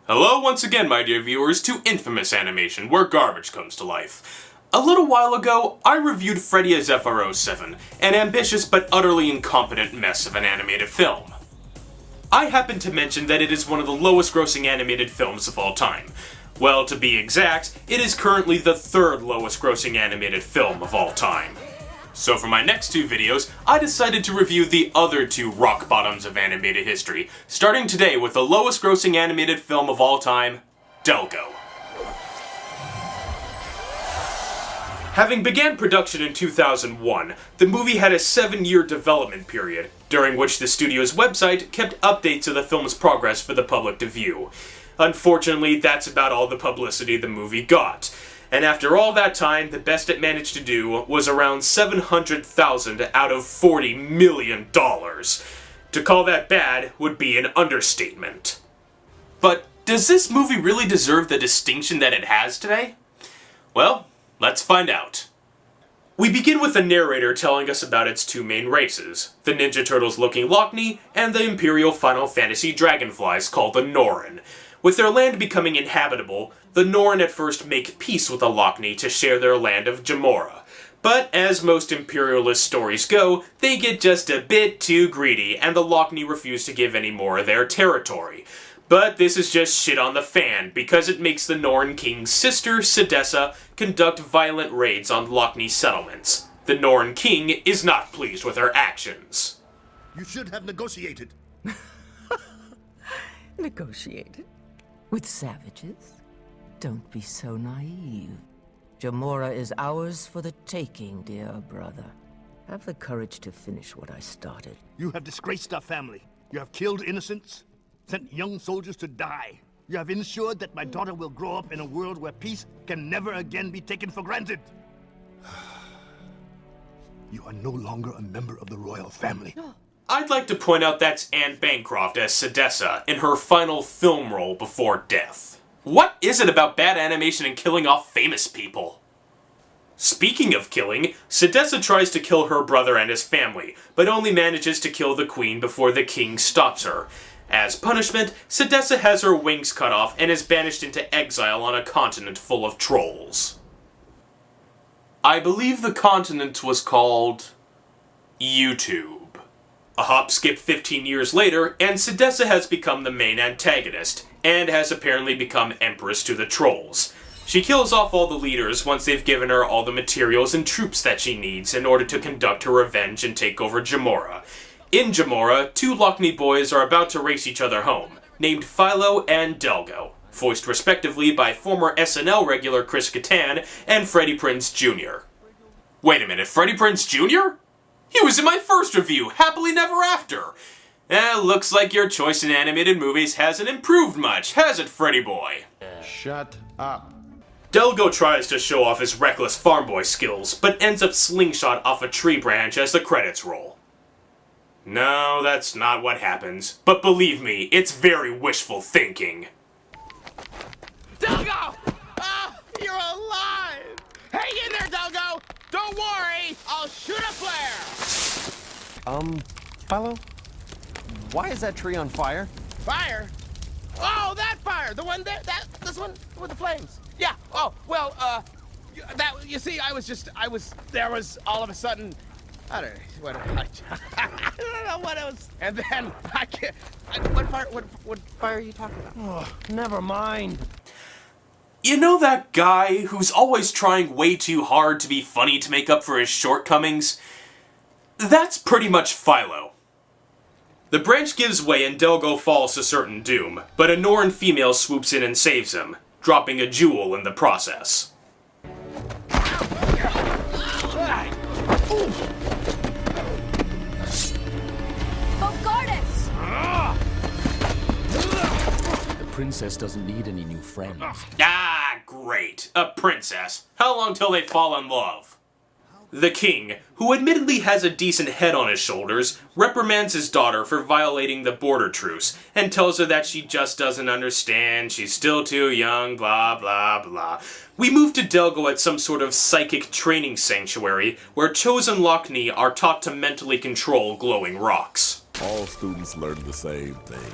Hello once again, my dear viewers, to Infamous Animation, where garbage comes to life. A little while ago, I reviewed Freddy as FR07, an ambitious but utterly incompetent mess of an animated film. I happen to mention that it is one of the lowest grossing animated films of all time. Well, to be exact, it is currently the third lowest grossing animated film of all time. So for my next two videos, I decided to review the other two rock bottoms of animated history, starting today with the lowest grossing animated film of all time, Delgo. Having began production in 2001, the movie had a 7-year development period, during which the studio's website kept updates of the film's progress for the public to view. Unfortunately, that's about all the publicity the movie got. And after all that time, the best it managed to do was around $700,000 out of $40 million. To call that bad would be an understatement. But does this movie really deserve the distinction that it has today? Well, let's find out. We begin with the narrator telling us about its two main races, the Ninja Turtles-looking Lockney and the Imperial Final Fantasy dragonflies called the Norn. With their land becoming inhabitable, the Norn at first make peace with the Lockney to share their land of Jamora. But as most imperialist stories go, they get just a bit too greedy, and the Lockney refuse to give any more of their territory. But this is just shit on the fan, because it makes the Norn King's sister, Sedessa, conduct violent raids on Lockney settlements. The Norn King is not pleased with her actions. You should have negotiated. Negotiated? With savages? Don't be so naive. Jamora is ours for the taking, dear brother. Have the courage to finish what I started. You have disgraced our family. You have killed innocents, sent young soldiers to die. You have ensured that my daughter will grow up in a world where peace can never again be taken for granted. You are no longer a member of the royal family. I'd like to point out that's Anne Bancroft as Sedessa in her final film role before death. What is it about bad animation and killing off famous people? Speaking of killing, Sedessa tries to kill her brother and his family, but only manages to kill the queen before the king stops her. As punishment, Sedessa has her wings cut off and is banished into exile on a continent full of trolls. I believe the continent was called YouTube. A hop skip 15 years later, and Sedessa has become the main antagonist, and has apparently become Empress to the Trolls. She kills off all the leaders once they've given her all the materials and troops that she needs in order to conduct her revenge and take over Jamora. In Jamora, two Lockney boys are about to race each other home, named Philo and Delgo, voiced respectively by former SNL regular Chris Kattan and Freddie Prinze Jr. Wait a minute, Freddie Prinze Jr.? He was in my first review, Happily Never After! Looks like your choice in animated movies hasn't improved much, has it, Freddy boy? Shut up. Delgo tries to show off his reckless farm boy skills, but ends up slingshot off a tree branch as the credits roll. No, that's not what happens, but believe me, it's very wishful thinking. Delgo! Ah, you're alive! Hang in there, Delgo! Don't worry, I'll shoot a flare! Philo? Why is that tree on fire? Fire? Oh, that fire! The one there, this one with the flames. Yeah, oh, well, you see, there was all of a sudden, I don't know, I don't know what it was. And then, what fire are you talking about? Oh, never mind. You know that guy who's always trying way too hard to be funny to make up for his shortcomings? That's pretty much Philo. The branch gives way and Delgo falls to certain doom, but a Norn female swoops in and saves him, dropping a jewel in the process. The princess doesn't need any new friends. Ah, great. A princess. How long till they fall in love? The king, who admittedly has a decent head on his shoulders, reprimands his daughter for violating the border truce, and tells her that she just doesn't understand, she's still too young, blah blah blah. We move to Delgo at some sort of psychic training sanctuary, where chosen Lockney are taught to mentally control glowing rocks. All students learn the same thing.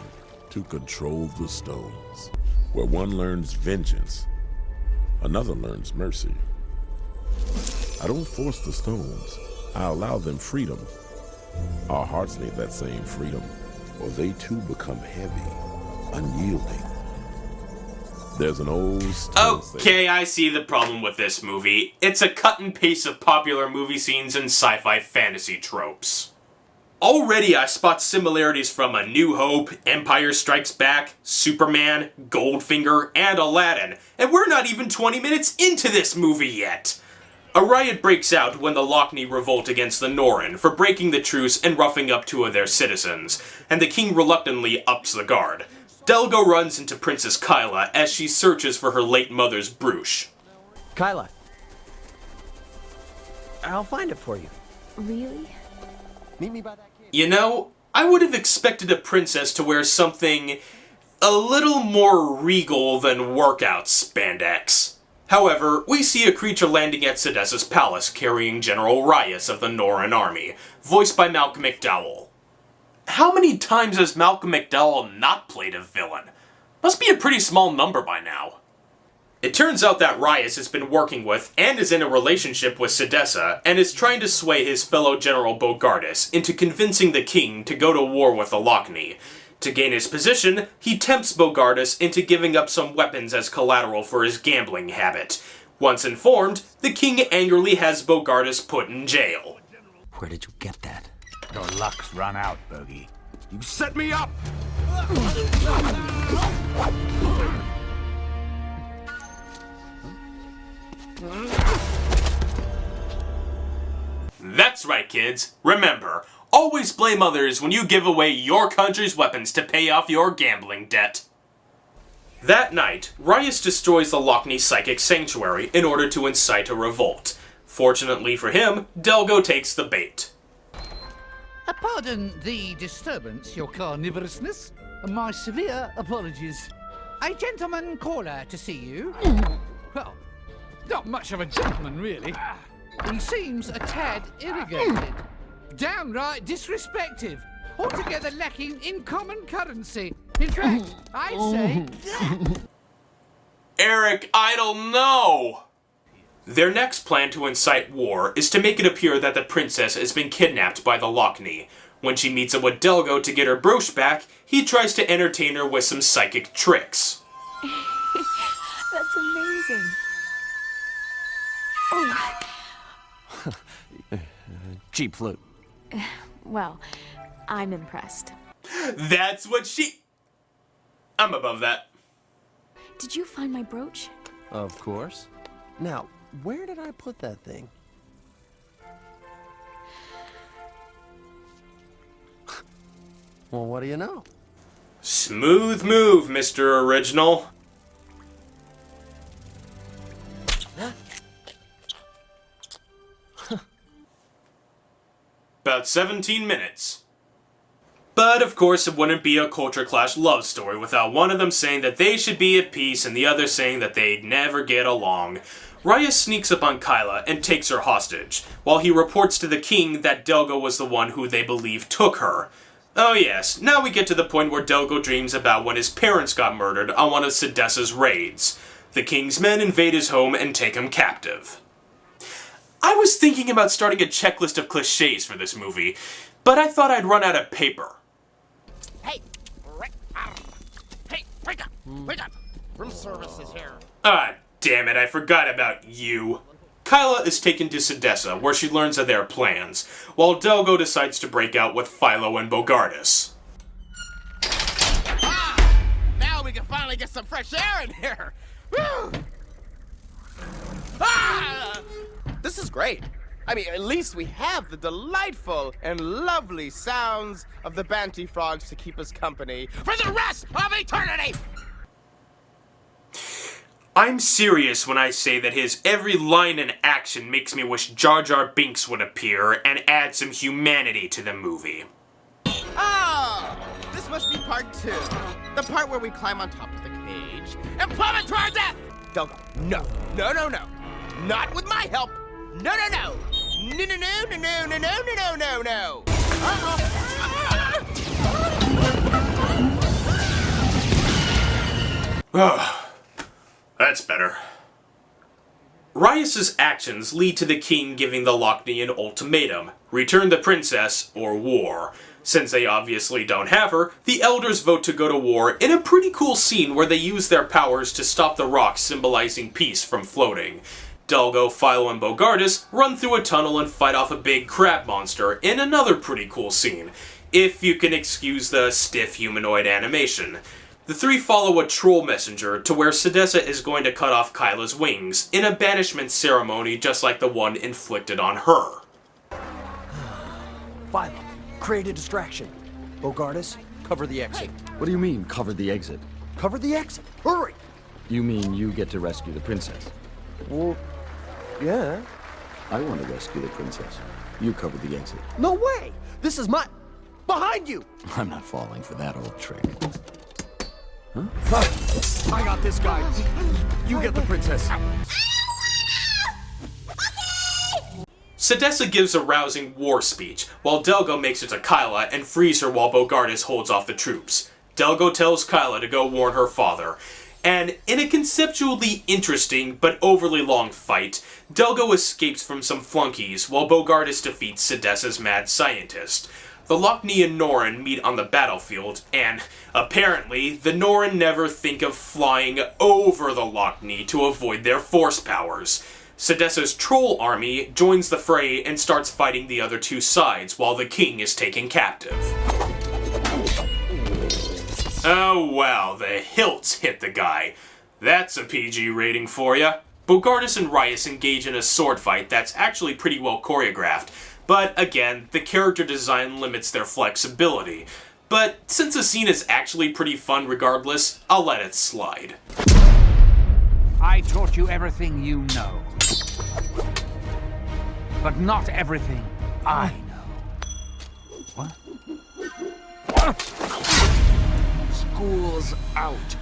to control the stones. Where one learns vengeance, another learns mercy. I don't force the stones. I allow them freedom. Our hearts need that same freedom, or they too become heavy, unyielding. There's an old stone Okay, I see the problem with this movie. It's a cut and paste of popular movie scenes and sci-fi fantasy tropes. Already I spot similarities from A New Hope, Empire Strikes Back, Superman, Goldfinger, and Aladdin, and we're not even 20 minutes into this movie yet. A riot breaks out when the Lochni revolt against the Norrin for breaking the truce and roughing up two of their citizens, and the king reluctantly ups the guard. Delgo runs into Princess Kyla as she searches for her late mother's brooch. Kyla. I'll find it for you. Really? Meet me by that cave. You know, I would have expected a princess to wear something a little more regal than workout spandex. However, we see a creature landing at Sedessa's palace carrying General Rias of the Norrin army, voiced by Malcolm McDowell. How many times has Malcolm McDowell not played a villain? Must be a pretty small number by now. It turns out that Rias has been working with and is in a relationship with Sedessa, and is trying to sway his fellow General Bogardus into convincing the king to go to war with the Lochni. To gain his position, he tempts Bogardus into giving up some weapons as collateral for his gambling habit. Once informed, the king angrily has Bogardus put in jail. Where did you get that? Your luck's run out, Bogey. You set me up! That's right, kids. Remember, always blame others when you give away your country's weapons to pay off your gambling debt. That night, Rias destroys the Lochni Psychic Sanctuary in order to incite a revolt. Fortunately for him, Delgo takes the bait. Pardon the disturbance, your carnivorousness. My severe apologies. A gentleman caller to see you. Well, not much of a gentleman, really. He seems a tad irrigated. Downright disrespectful. Altogether lacking in common currency. In fact, I'd say... Eric Idle, no! Their next plan to incite war is to make it appear that the princess has been kidnapped by the Lochni. When she meets up with Delgo to get her brooch back, he tries to entertain her with some psychic tricks. That's amazing. Oh. Cheap flute. Well, I'm impressed. That's what she... I'm above that. Did you find my brooch? Of course. Now, where did I put that thing? Well, what do you know? Smooth move, Mr. Original. About 17 minutes. But of course it wouldn't be a culture clash love story without one of them saying that they should be at peace and the other saying that they'd never get along. Rias sneaks up on Kyla and takes her hostage, while he reports to the king that Delgo was the one who they believe took her. Oh yes, now we get to the point where Delgo dreams about when his parents got murdered on one of Sedessa's raids. The king's men invade his home and take him captive. I was thinking about starting a checklist of cliches for this movie, but I thought I'd run out of paper. Hey, wake up! Wake up! Room service is here. Ah, damn it, I forgot about you. Kyla is taken to Sedessa, where she learns of their plans, while Delgo decides to break out with Philo and Bogardus. Ah! Now we can finally get some fresh air in here! Woo! Ah! This is great. I mean, at least we have the delightful and lovely sounds of the Banty frogs to keep us company for the rest of eternity! I'm serious when I say that his every line and action makes me wish Jar Jar Binks would appear and add some humanity to the movie. Oh! This must be part 2. The part where we climb on top of the cage and plummet to our death! Delgo, no. No, no, no. Not with my help! No, no, no! No, no, no, no, no, no, no, no, no, no! Uh-oh! That's better. Rias's actions lead to the king giving the Lochni an ultimatum: return the princess or war. Since they obviously don't have her, the elders vote to go to war in a pretty cool scene where they use their powers to stop the rock symbolizing peace from floating. Delgo, Philo, and Bogardus run through a tunnel and fight off a big crab monster in another pretty cool scene, if you can excuse the stiff humanoid animation. The three follow a troll messenger to where Sedessa is going to cut off Kyla's wings, in a banishment ceremony just like the one inflicted on her. Philo, create a distraction. Bogardus, cover the exit. What do you mean, cover the exit? Cover the exit! Hurry! You mean you get to rescue the princess? Well, yeah. I want to rescue the princess. You cover the exit. No way! This is my... Behind you! I'm not falling for that old trick. Huh? I got this guy. You get the princess. Sedessa gives a rousing war speech, while Delgo makes it to Kyla and frees her while Bogardus holds off the troops. Delgo tells Kyla to go warn her father, and in a conceptually interesting but overly long fight, Delgo escapes from some flunkies while Bogardus defeats Sedessa's mad scientist. The Lochni and Norn meet on the battlefield, and apparently, the Norn never think of flying over the Lochni to avoid their force powers. Sedessa's troll army joins the fray and starts fighting the other two sides while the king is taken captive. Oh wow, the hilts hit the guy. That's a PG rating for ya. Bogardus and Rias engage in a sword fight that's actually pretty well choreographed, but again, the character design limits their flexibility. But since the scene is actually pretty fun regardless, I'll let it slide. I taught you everything you know. But not everything I know. What? School's out.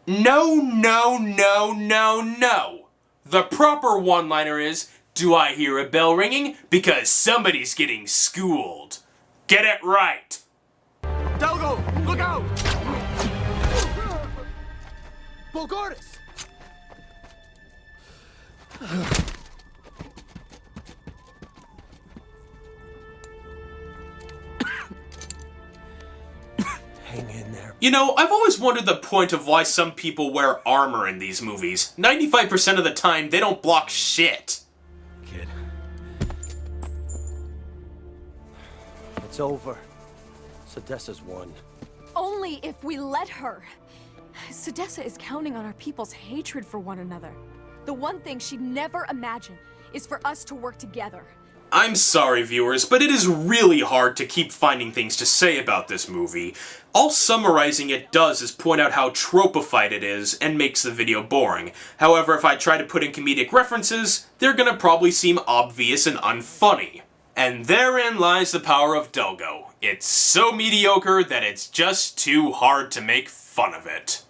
No, no, no, no, no. The proper one-liner is, do I hear a bell ringing? Because somebody's getting schooled. Get it right. Delgo, look out! Bogardus! Hang in there. You know, I've always wondered the point of why some people wear armor in these movies. 95% of the time, they don't block shit. Kid. It's over. Sedessa's won. Only if we let her. Sedessa is counting on our people's hatred for one another. The one thing she'd never imagine is for us to work together. I'm sorry, viewers, but it is really hard to keep finding things to say about this movie. All summarizing it does is point out how tropified it is and makes the video boring. However, if I try to put in comedic references, they're gonna probably seem obvious and unfunny. And therein lies the power of Delgo. It's so mediocre that it's just too hard to make fun of it.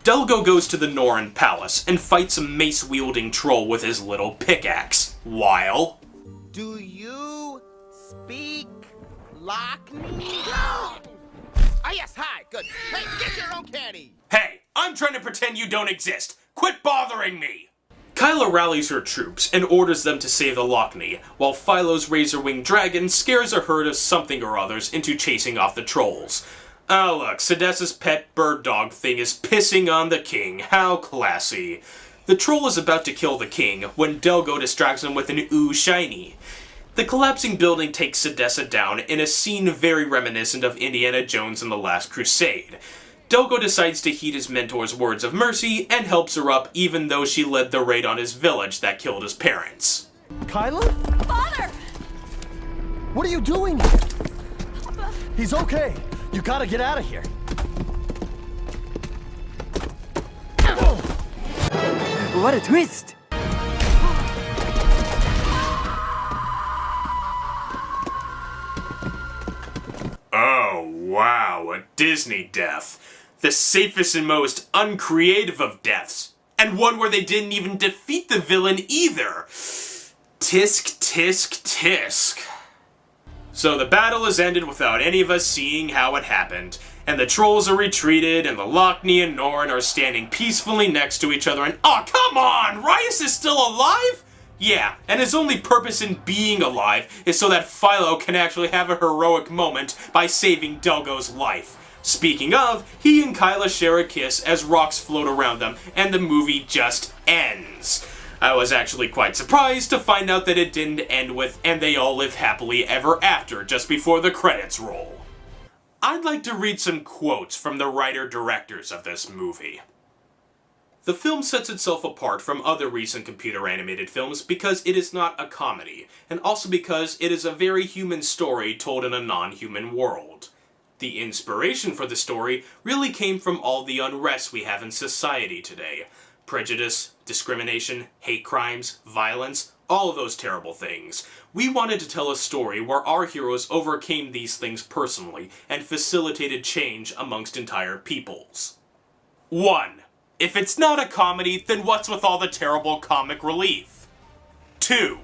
Delgo goes to the Norn Palace and fights a mace-wielding troll with his little pickaxe, while... Do you speak Lochni? Ah, yes, hi, good. Hey, get your own candy! Hey, I'm trying to pretend you don't exist! Quit bothering me! Kyla rallies her troops and orders them to save the Lochni, while Philo's razor-winged dragon scares a herd of something or others into chasing off the trolls. Oh look, Sedessa's pet bird dog thing is pissing on the king. How classy. The troll is about to kill the king when Delgo distracts him with an ooh shiny. The collapsing building takes Sedessa down in a scene very reminiscent of Indiana Jones and the Last Crusade. Delgo decides to heed his mentor's words of mercy and helps her up even though she led the raid on his village that killed his parents. Kyla? Father! What are you doing? Papa! He's okay. You gotta get out of here. What a twist! Oh, wow, a Disney death. The safest and most uncreative of deaths. And one where they didn't even defeat the villain either. Tisk, tisk, tisk. So the battle is ended without any of us seeing how it happened. And the trolls are retreated, and the Lochni and Norn are standing peacefully next to each other, and oh, come on! Rias is still alive? Yeah, and his only purpose in being alive is so that Philo can actually have a heroic moment by saving Delgo's life. Speaking of, he and Kyla share a kiss as rocks float around them, and the movie just ends. I was actually quite surprised to find out that it didn't end with, and they all live happily ever after, just before the credits roll. I'd like to read some quotes from the writer-directors of this movie. The film sets itself apart from other recent computer-animated films because it is not a comedy, and also because it is a very human story told in a non-human world. The inspiration for the story really came from all the unrest we have in society today. Prejudice, discrimination, hate crimes, violence, all of those terrible things. We wanted to tell a story where our heroes overcame these things personally and facilitated change amongst entire peoples. 1. If it's not a comedy, then what's with all the terrible comic relief? 2.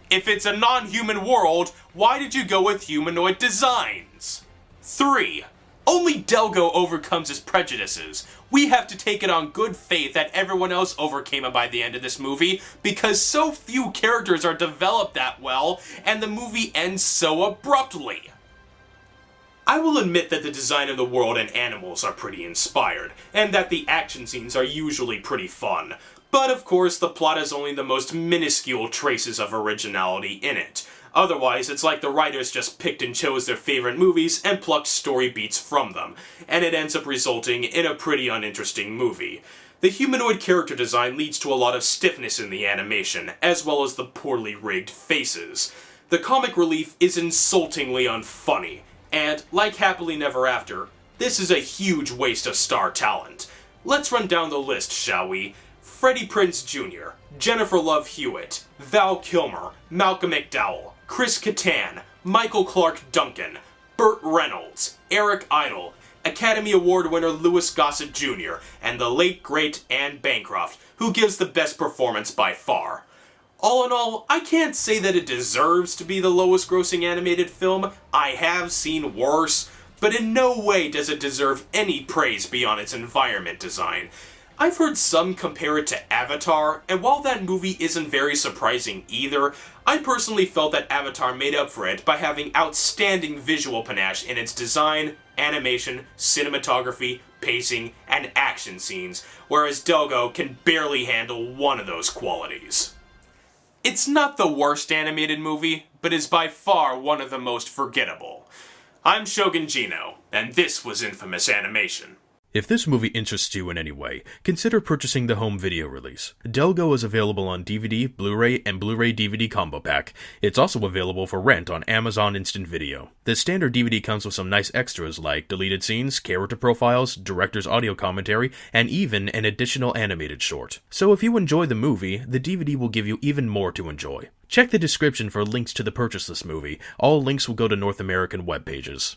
If it's a non-human world, why did you go with humanoid designs? 3. Only Delgo overcomes his prejudices. We have to take it on good faith that everyone else overcame it by the end of this movie, because so few characters are developed that well, and the movie ends so abruptly. I will admit that the design of the world and animals are pretty inspired, and that the action scenes are usually pretty fun. But of course, the plot has only the most minuscule traces of originality in it. Otherwise, it's like the writers just picked and chose their favorite movies and plucked story beats from them, and it ends up resulting in a pretty uninteresting movie. The humanoid character design leads to a lot of stiffness in the animation, as well as the poorly rigged faces. The comic relief is insultingly unfunny, and, like Happily Never After, this is a huge waste of star talent. Let's run down the list, shall we? Freddie Prinze Jr., Jennifer Love Hewitt, Val Kilmer, Malcolm McDowell, Chris Kattan, Michael Clark Duncan, Burt Reynolds, Eric Idle, Academy Award winner Louis Gossett Jr., and the late great Anne Bancroft, who gives the best performance by far. All in all, I can't say that it deserves to be the lowest grossing animated film. I have seen worse, but in no way does it deserve any praise beyond its environment design. I've heard some compare it to Avatar, and while that movie isn't very surprising either, I personally felt that Avatar made up for it by having outstanding visual panache in its design, animation, cinematography, pacing, and action scenes, whereas Delgo can barely handle one of those qualities. It's not the worst animated movie, but is by far one of the most forgettable. I'm Shogun Gino, and this was Infamous Animation. If this movie interests you in any way, consider purchasing the home video release. Delgo is available on DVD, Blu-ray, and Blu-ray DVD combo pack. It's also available for rent on Amazon Instant Video. The standard DVD comes with some nice extras like deleted scenes, character profiles, director's audio commentary, and even an additional animated short. So if you enjoy the movie, the DVD will give you even more to enjoy. Check the description for links to purchase this movie. All links will go to North American web pages.